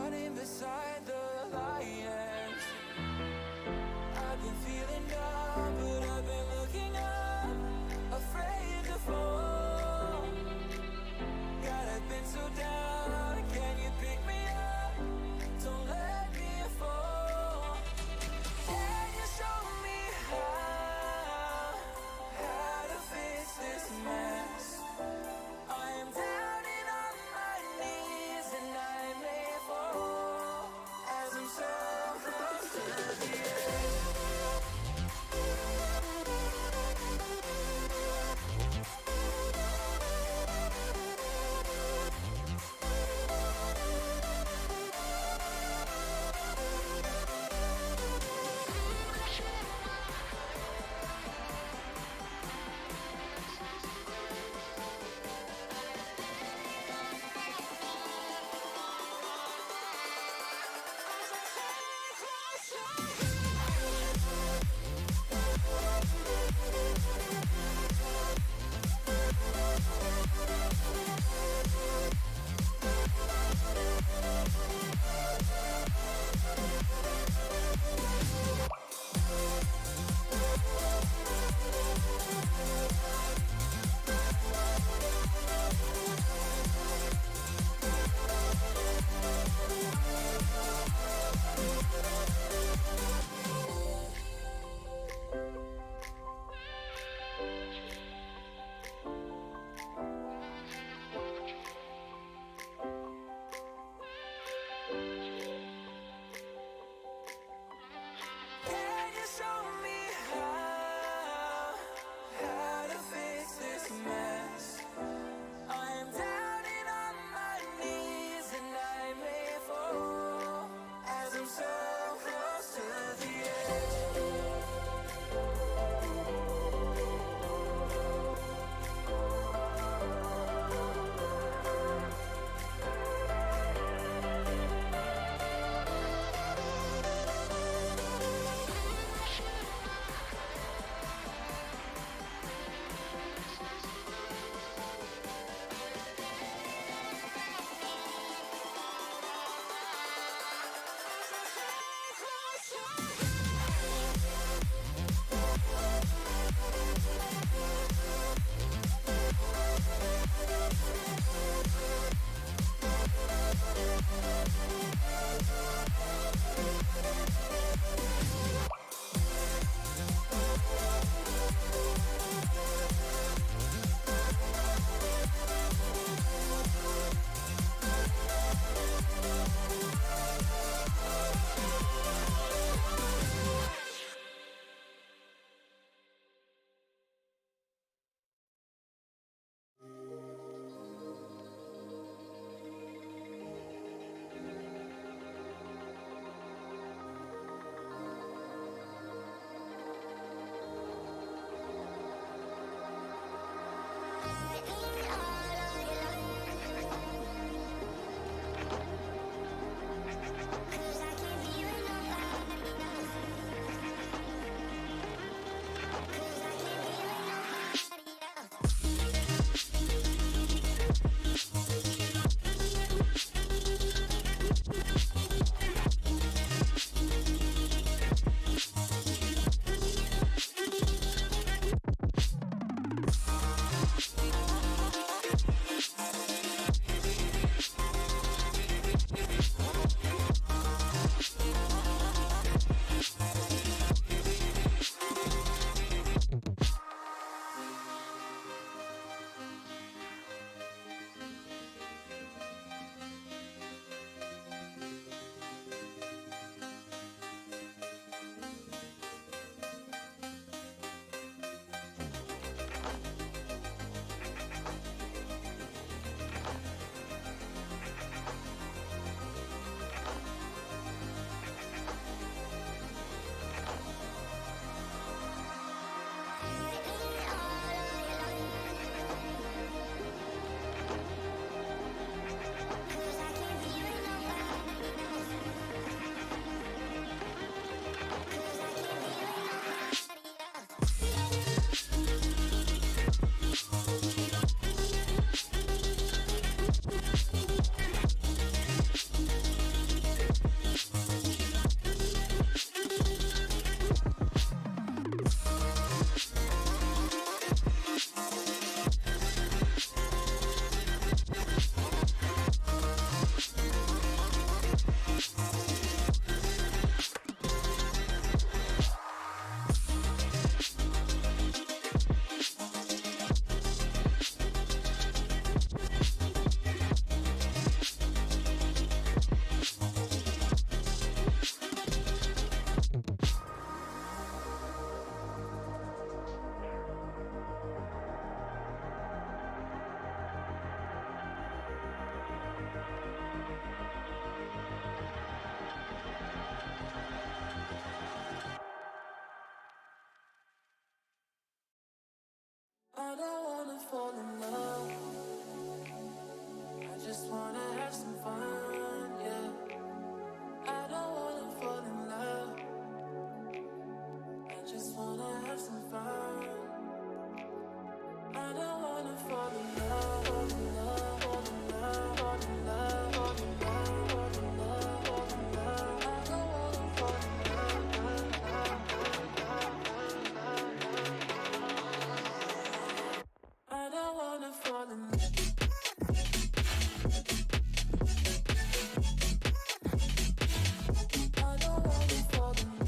running beside the lions. I've been feeling down, but I've been looking up, afraid to fall. God, I've been so down, can you pick me up? Don't let me fall. Can you show me how to fix this mess? I am down and on my knees and I may fall as I'm so I don't wanna fall in love. I just wanna have some fun, yeah. I don't wanna fall in love. I just wanna have some fun. I don't wanna fall in love, fall in love, fall in love, fall in love, fall in love, fall in love, fall in love. I don't wanna fall in love. I don't wanna fall in love.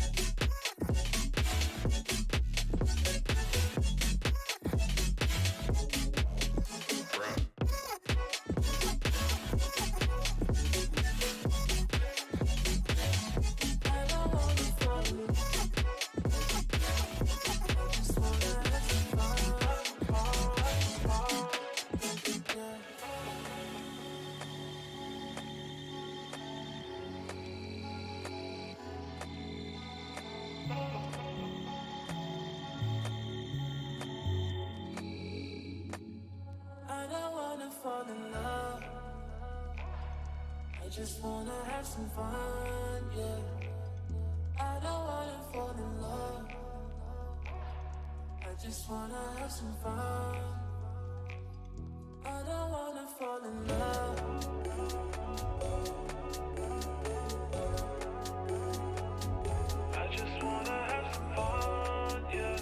Fall in love. I just wanna have some fun, yeah. I don't wanna fall in love. I just wanna have some fun. I don't wanna fall in love. I just wanna have some fun, yeah.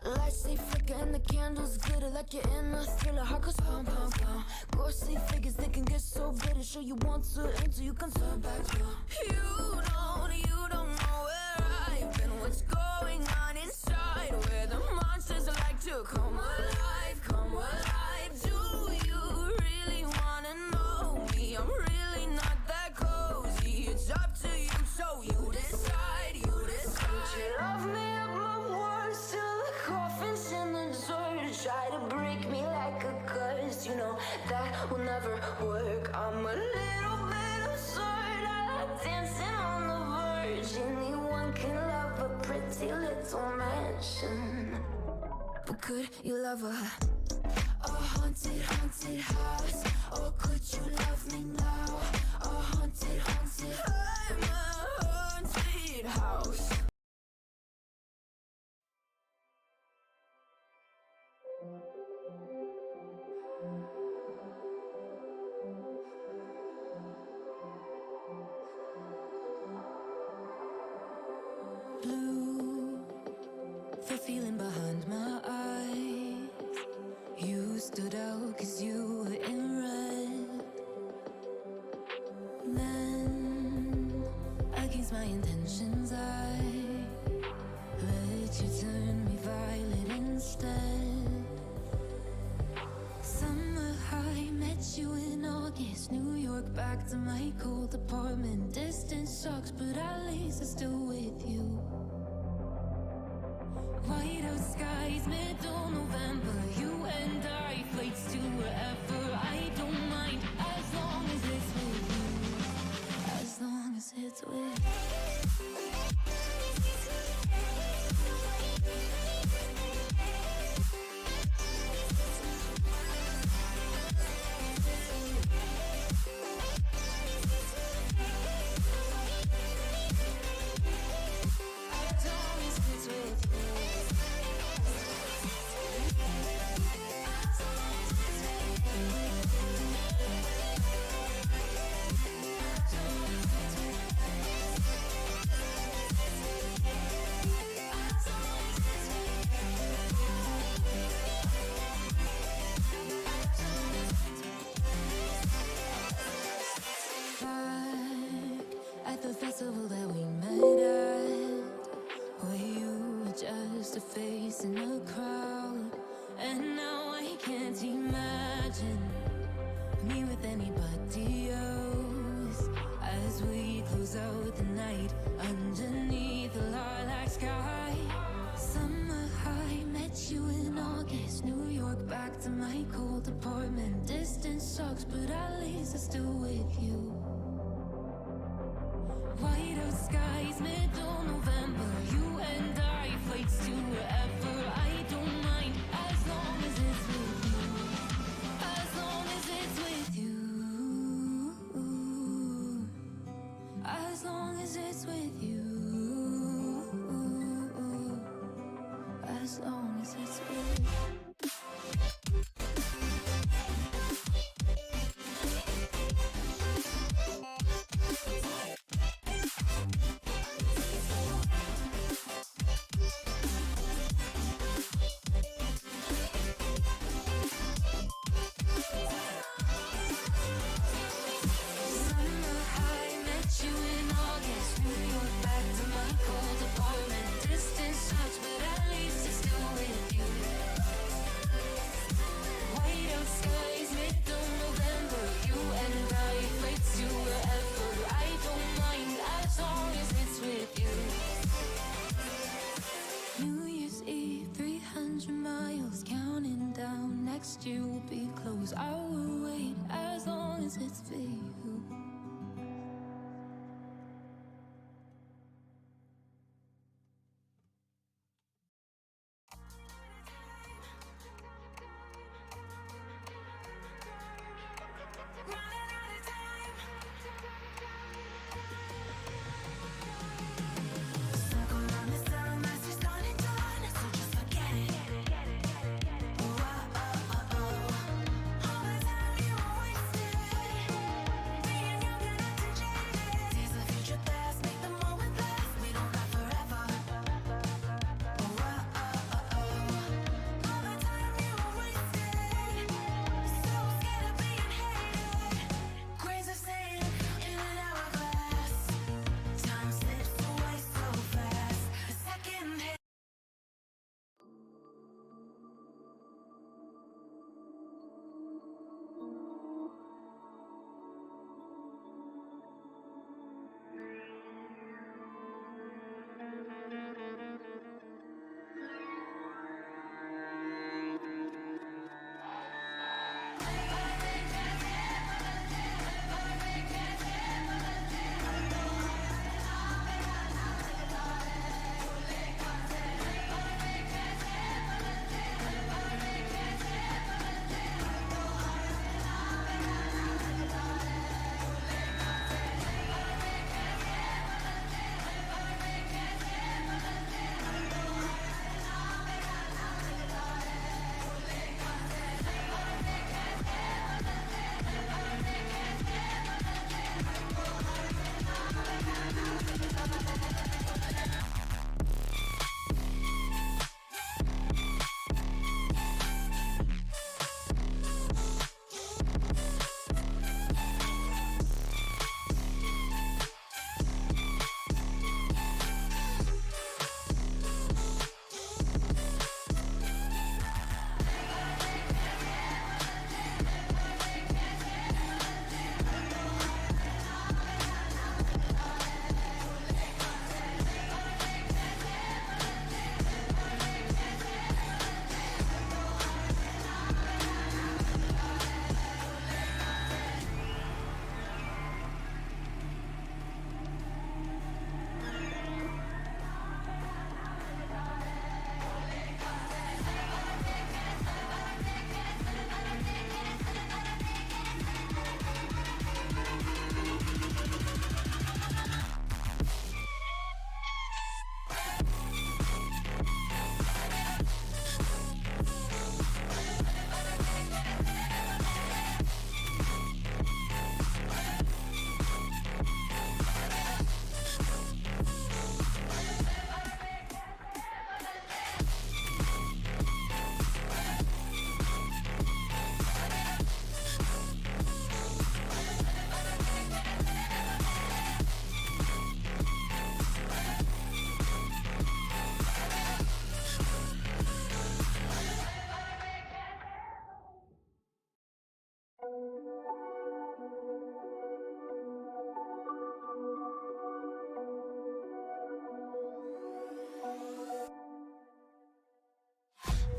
Lights stay flickering, the candles glitter like you're in a thriller. Heart goes pound, pound, pound. Ghostly figures, they can get so bitter. Sure you want to aim till you can turn back down. You don't know where I've been. What's going on inside? Where the monsters like to come alive, come alive. Do you really wanna know me? I'm really not that cozy. It's up to you, so you decide, you decide. Would you love me up my words till the coffin's in the dirt? Try to break me like a curse, you know that will never work. I'm a little bit absurd. I like dancing on the verge. Anyone can love a pretty little mansion, but could you love a haunted, haunted house? Or could you love me now? A haunted, haunted, I'm a haunted house. Blue, the feeling behind my eyes. You stood out 'cause you were in red. Then, against my intentions, I let you turn me violet instead. Summer high, met you in August. New York, back to my cold apartment. Distance sucks, but at least I'm still with you. Whiteout skies, middle November. You and I, flights to wherever. I don't mind, as long as it's with you. As long as it's with you. As long as it's with you. with you. As long as it's with you. New Year's Eve, 300 miles, counting down. Next year will be close. I will wait as long as it's for you.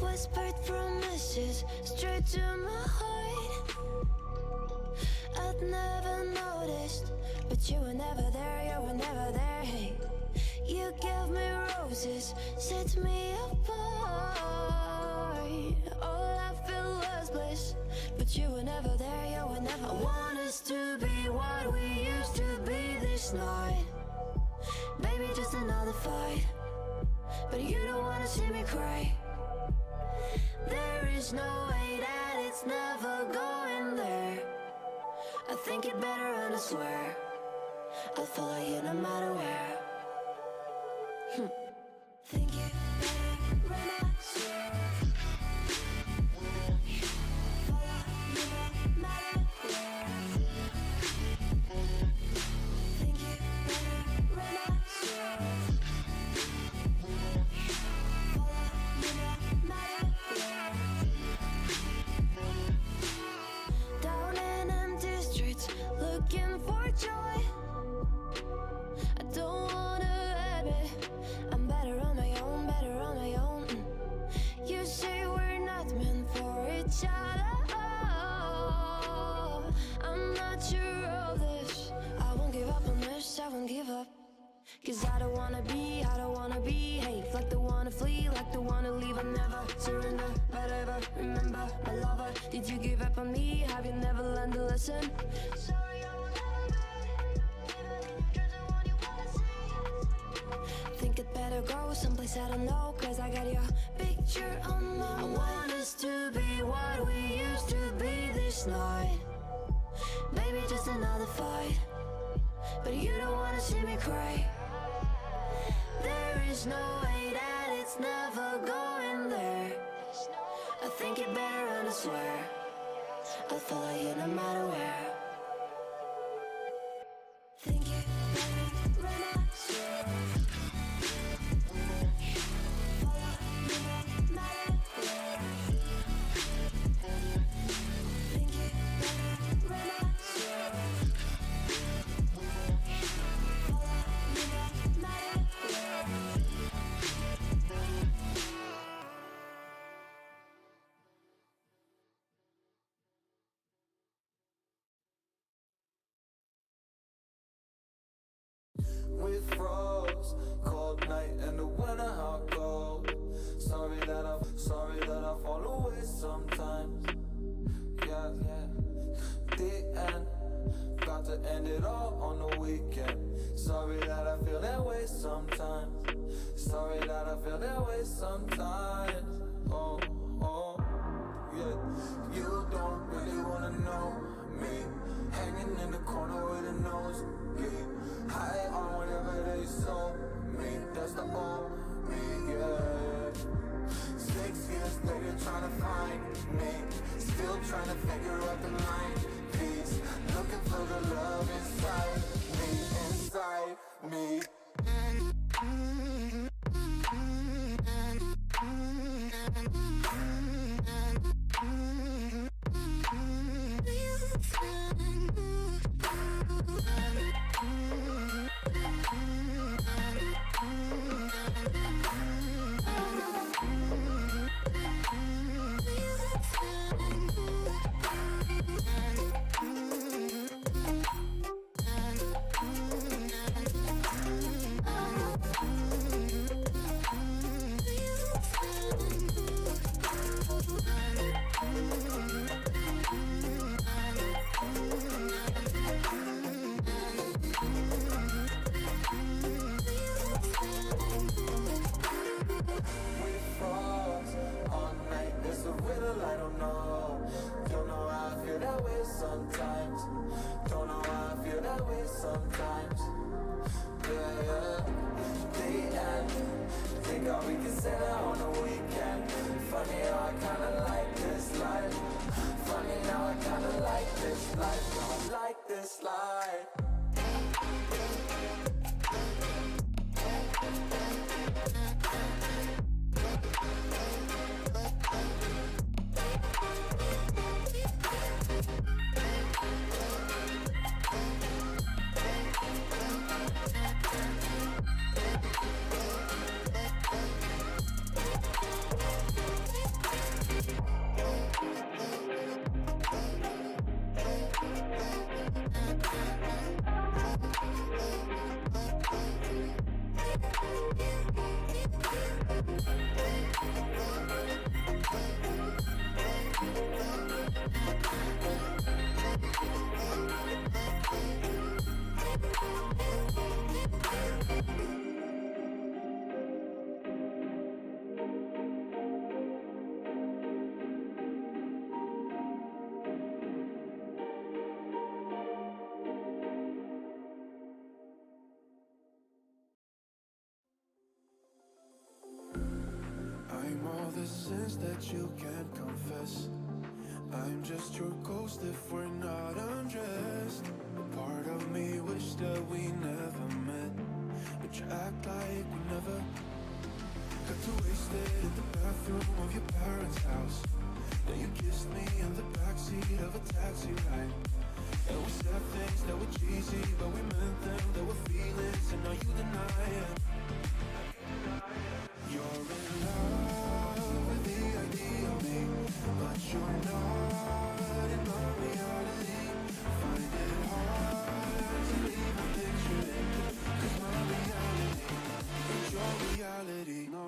Whispered promises straight to my heart. I'd never noticed, but you were never there, you were never there. Hey, you gave me roses, set me apart. All I felt was bliss, but you were never there, you were never. I want us to be what we used to be this night. Maybe just another fight, but you don't wanna see me cry. There is no way that it's never going there. I think it better and I swear I'll follow you no matter where. Think you better run, I swear. Follow you no matter where. Think you better run, I swear. Follow you no matter where. Down in empty streets, looking for joy. I don't wanna admit I'm better on my own, better on my own. You say we're not meant for each other. I'm not sure of this. I won't give up on this, I won't give up. Cause I don't wanna behave like the one to flee, like the one to leave. I never surrender, but ever remember my lover. Did you give up on me? Have you never learned to listen? Sorry, I will never be, even in your dreams, the one you wanna see. Think it better go someplace I don't know, cause I got your picture on my mind. I want us to be what we used to be this night. Maybe just another fight, but you don't wanna see me cry. There is no way that it's never going there. I think it better and I swear I'll follow you no matter where. Think you better run, I swear. Follow you no matter where. Think you better run, I swear. Follow you no matter where. We froze, cold night in the winter, how cold. Sorry that I fall away sometimes. Yeah, the end. Got to end it all on the weekend. Sorry that I feel that way sometimes. Sorry that I feel that way sometimes. Oh, yeah. You don't really wanna know me. Hanging in the corner with a nosebleed. High on whatever they sold me. That's the old me, yeah. 6 years later trying to find me. Still trying to figure out the mind piece. Looking for the love inside me. Sometimes, don't know how I feel that way sometimes. Yeah, the end. Think all we can say that on the weekend. Funny how I kinda like this life. Funny how I kinda like this life. Don't like this life. sins that you can't confess. I'm just your ghost if we're not undressed. A part of me wish that we never met, but you act like we never. Got too wasted in the bathroom of your parents' house. Then you kissed me in the backseat of a taxi ride. And we said things that were cheesy, but we meant them, there were feelings, and now you deny it. You're in love with the idea of me, but you're not in my reality. Find it hard to even picture it, 'cause my reality ain't your reality, no.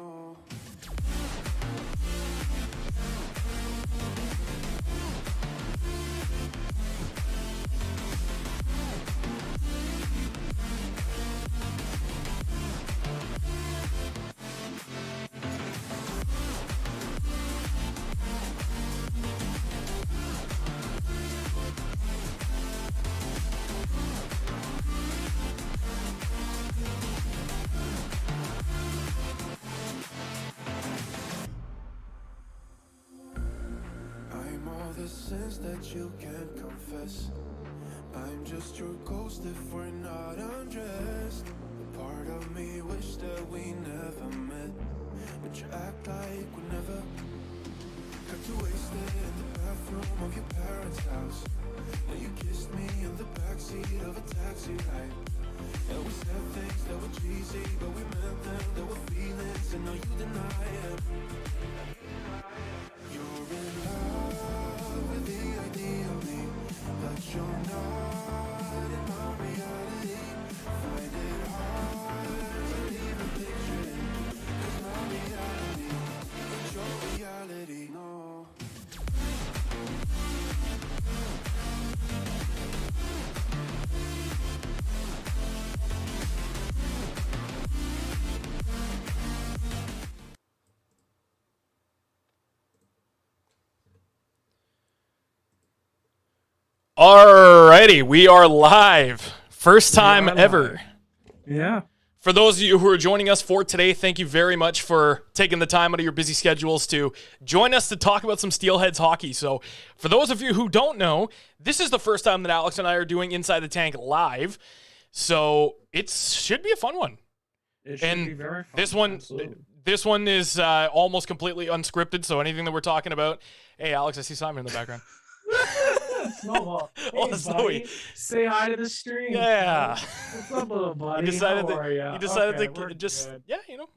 I'm all the sins that you can't confess. I'm just your ghost if we're not undressed. A part of me wish that we never met, but you act like we never. Got too wasted in the bathroom of your parents' house. Then you kissed me in the backseat of a taxi ride. And we said things that were cheesy, but we meant them, there were feelings, and now you deny it. You're in love with the idea of me, but you're not in my reality. Find it hard to even picture it, 'cause my reality ain't your reality, no. Alrighty, we are live. First time ever. Yeah. For those of you who are joining us for today, thank you very much for taking the time out of your busy schedules to join us to talk about some Steelheads hockey. So, for those of you who don't know, this is the first time that Alex and I are doing Inside the Tank live. So, it should be a fun one. It should And be very fun. This one is almost completely unscripted, so anything that we're talking about. Hey, Alex, I see Simon in the background. Snowball. Hey, Oh, buddy. Zoe. Say hi to the stream. Yeah. What's up, little buddy? He decided How are ya? he decided Okay, to we're just good.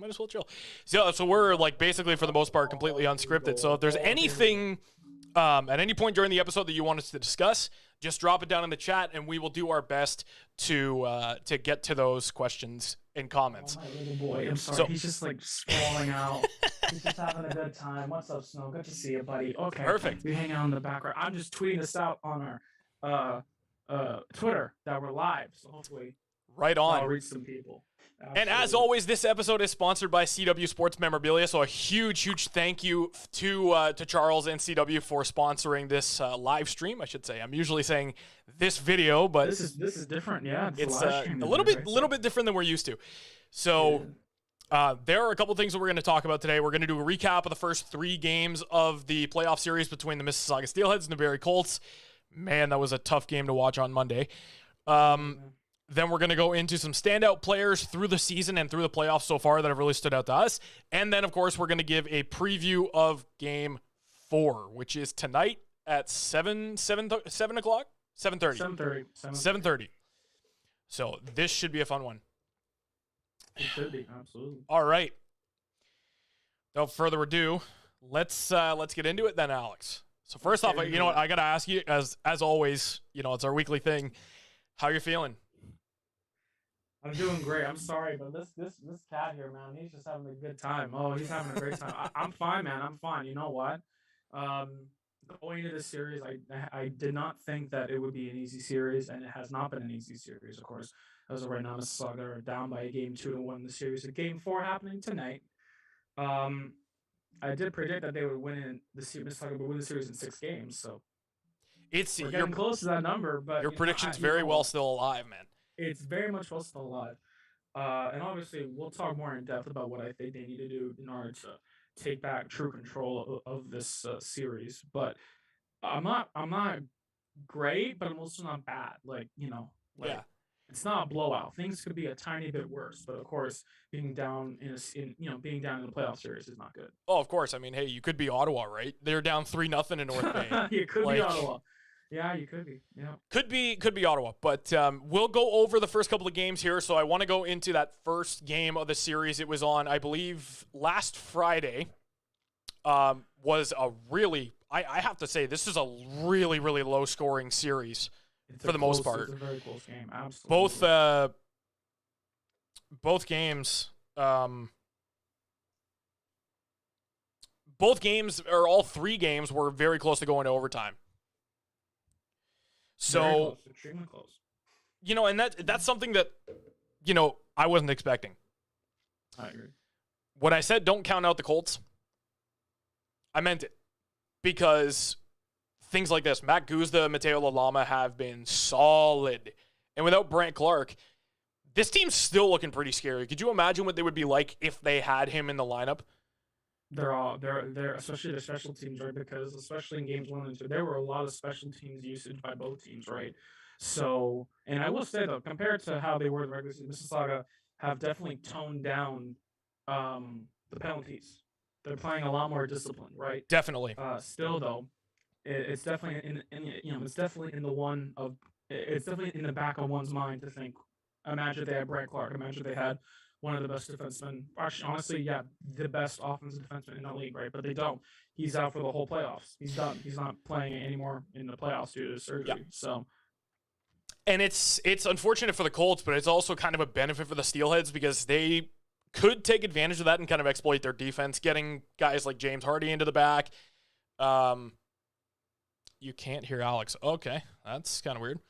might as well chill. So we're like basically for the most part completely unscripted. So if there's anything at any point during the episode that you want us to discuss, just drop it down in the chat and we will do our best to get to those questions and comments. Oh, my little boy. I'm sorry. So- He's just like sprawling out. He's just having a good time. What's up, Snow? Good to see you, buddy. Okay. Perfect. You hang out in the background. I'm just tweeting this out on our Twitter that we're live. So hopefully Right I'll on. reach some people. And as Absolutely. always, this episode is sponsored by CW Sports Memorabilia. So a huge thank you to Charles and CW for sponsoring this live stream. I should say. I'm usually saying this video, but this is different. Yeah, it's live stream a little today, bit so- different than we're used to. So there are a couple things that we're going to talk about today. We're going to do a recap of the first 3 games of the playoff series between the Mississauga Steelheads and the Barrie Colts. Man, that was a tough game to watch on Monday. Then we're going to go into some standout players through the season and through the playoffs so far that have really stood out to us. And then, of course, we're going to give a preview of Game 4, which is tonight at 7 o'clock? 7:30. 7:30. 7:30. So this should be a fun one. It should be, absolutely. All right. Without further ado, let's get into it then, Alex. So first off, you know what, I gotta ask you, as always, it's our weekly thing. How you feeling? I'm doing great. I'm sorry, but this cat here, man, he's just having a good time. Oh, he's having a great time. I'm fine, man. I'm fine. You know what? Going into this series, I did not think that it would be an easy series, and it has not been an easy series, of course. As of right now, Mississauga are down by a game 2-1 in the series. A game 4 happening tonight. I did predict that they would win Mississauga would win the series in 6 games, so It's we're your getting close to that number. But your prediction's very well still alive, man. It's very much well still alive. And obviously, we'll talk more in depth about what I think they need to do in order to take back true control of this series. But I'm not great, but I'm also not bad. Like, Yeah. it's not a blowout. Things could be a tiny bit worse, but of course, being down being down in the playoff series is not good. Oh, of course. I mean, hey, you could be Ottawa, right? They're down 3-0 in North Bay. You could be Like, Ottawa. Yeah, you could be. Yeah. Could be Ottawa, but we'll go over the first couple of games here. So I want to go into that first game of the series. It was on, I believe, last Friday. Was a really, I have to say, this is a really, really low scoring series for the most part. It's a very close game. Absolutely. Both games, or all three games, were very close to going to overtime. So, very close, extremely close. And that's something that, I wasn't expecting. I agree. When I said don't count out the Colts, I meant it, because things like this, Matt Guzda, Mateo Lalama have been solid. And without Brant Clark, this team's still looking pretty scary. Could you imagine what they would be like if they had him in the lineup? They're especially the special teams, right? Because especially in games 1 and 2, there were a lot of special teams usage by both teams, right? So, and I will say though, compared to how they were in the regular season, Mississauga have definitely toned down the penalties. They're playing a lot more disciplined, right? Definitely. Still though, it's definitely it's definitely it's definitely in the back of one's mind to think. Imagine if they had Brant Clark. Imagine if they had one of the best defensemen. Actually, honestly, yeah, the best offensive defenseman in the league, right? But they don't. He's out for the whole playoffs. He's done. He's not playing anymore in the playoffs due to surgery. Yeah. So. And it's unfortunate for the Colts, but it's also kind of a benefit for the Steelheads, because they could take advantage of that and kind of exploit their defense, getting guys like James Hardy into the back. You can't hear Alex. Okay, that's kind of weird.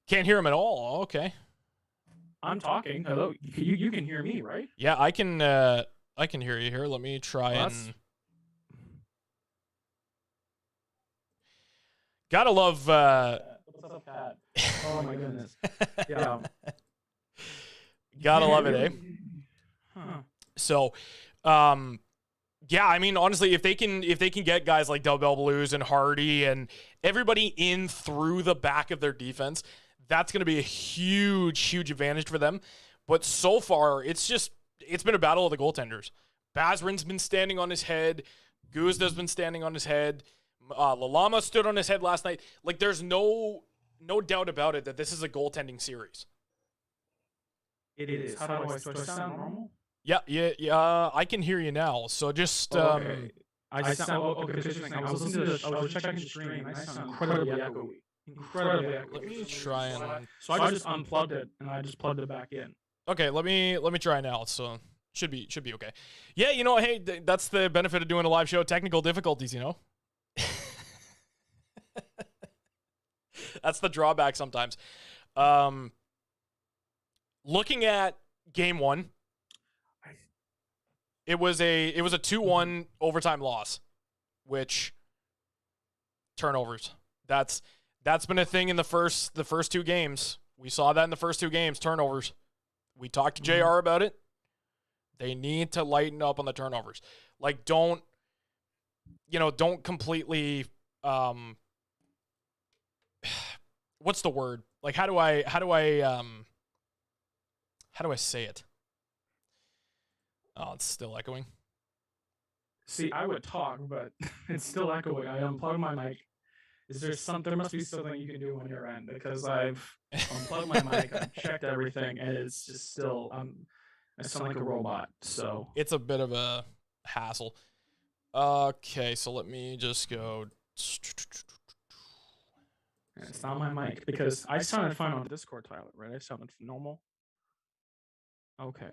Can't hear him at all. Okay. I'm talking. Hello. You can hear me, right? Yeah, I can hear you here. Let me try and. Gotta love. What's up, Pat? Oh my goodness. Yeah. Gotta love it, eh? Huh. So, yeah, I mean, honestly, if they can get guys like Del Bel Blues and Hardy and everybody in through the back of their defense, that's going to be a huge advantage for them. But so far, it's been a battle of the goaltenders. Bazrin's been standing on his head. Guzda's been standing on his head. Lalama stood on his head last night. Like, there's no doubt about it that this is a goaltending series. It is. How do I sound normal? Yeah. I can hear you now. So just okay. I sound okay. I was listening to this. I was checking the stream, and I sound incredibly echoey. Incredibly echoey. Let me try and. So I just unplugged it and I just plugged it back in. Okay, let me try now. So should be okay. Yeah, hey, that's the benefit of doing a live show. Technical difficulties, That's the drawback sometimes. Looking at game 1, it was a 2-1 overtime loss, which turnovers. That's been a thing in the first 2 games. We saw that in the first 2 games, turnovers. We talked to JR about it. They need to lighten up on the turnovers. Like, don't completely what's the word? Like, how do I say it? Oh, it's still echoing. See, I would talk, but it's still echoing. I unplugged my mic. There must be something you can do on your end, because I've unplugged my mic, I've checked everything, and it's just still, I sound like a robot, so. It's a bit of a hassle. Okay, so let me just go. It's not my mic, because I sounded fine on Discord, Tyler, right? I sounded normal. Okay.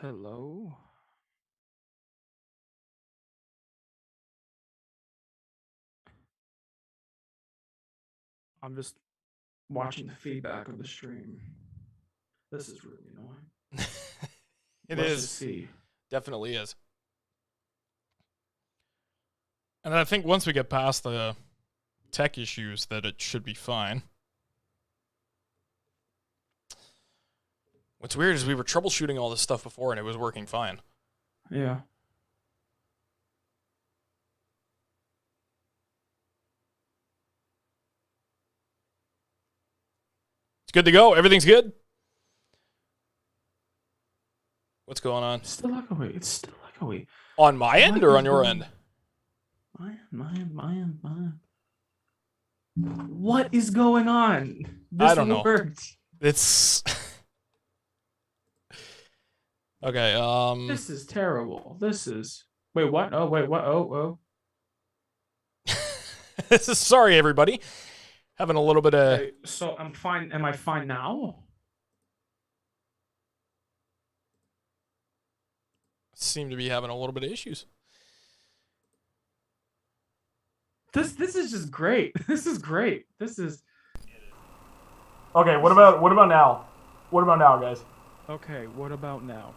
Hello? I'm just watching the feedback of the stream. This is really annoying. Let's just see. Definitely is. And I think once we get past the tech issues, that it should be fine. What's weird is we were troubleshooting all this stuff before and it was working fine. Yeah. It's good to go. Everything's good. What's going on? It's still echoey. It's still echoey. On my end What or is on your going- end? My end. What is going on? This I don't know. worked. It's okay. This is terrible. This is. Wait, what? Oh, wait, what? Oh. This is sorry, everybody. Having a little bit of. Okay, so I'm fine. Am I fine now? Seem to be having a little bit of issues. This is just great. This is great. This is. Okay, what about now? What about now, guys? Okay, what about now?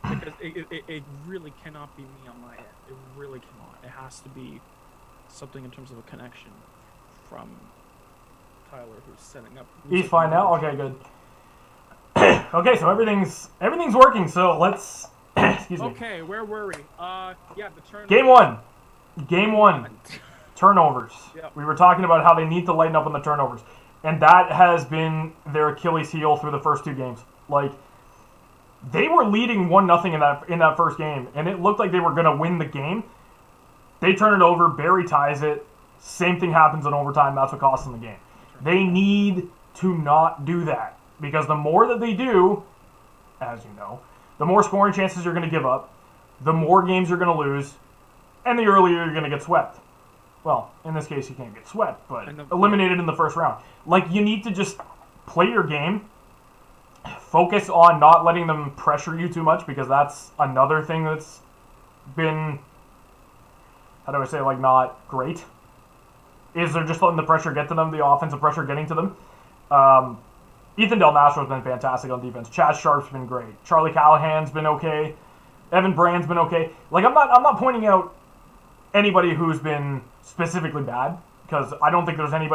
Because it really cannot be me on my end. It really cannot. It has to be something in terms of a connection from Tyler, who's setting up. He's fine now. Okay, good. Okay, so everything's working. So let's. Excuse me. Okay, where were we? Yeah, the turn. Game one. Turnovers. Yep. We were talking about how they need to lighten up on the turnovers, and that has been their Achilles heel through the first two games. Like, they were leading 1-0 in that first game, and it looked like they were going to win the game. They turn it over. Barry ties it. Same thing happens in overtime. That's what costs them the game. They need to not do that, because the more that they do, as you know, the more scoring chances you're going to give up, the more games you're going to lose, and the earlier you're going to get swept. Well, in this case, you can't get swept, but eliminated in the first round. Like, you need to just play your game, focus on not letting them pressure you too much, because that's another thing that's been, how do I say, like, not great, is they're just letting the pressure get to them, the offensive pressure getting to them. Ethan Del Nastro's been fantastic on defense. Chad Sharp's been great. Charlie Callahan's been okay. Evan Brand's been okay. Like, I'm not pointing out anybody who's been specifically bad, because I don't think there's anybody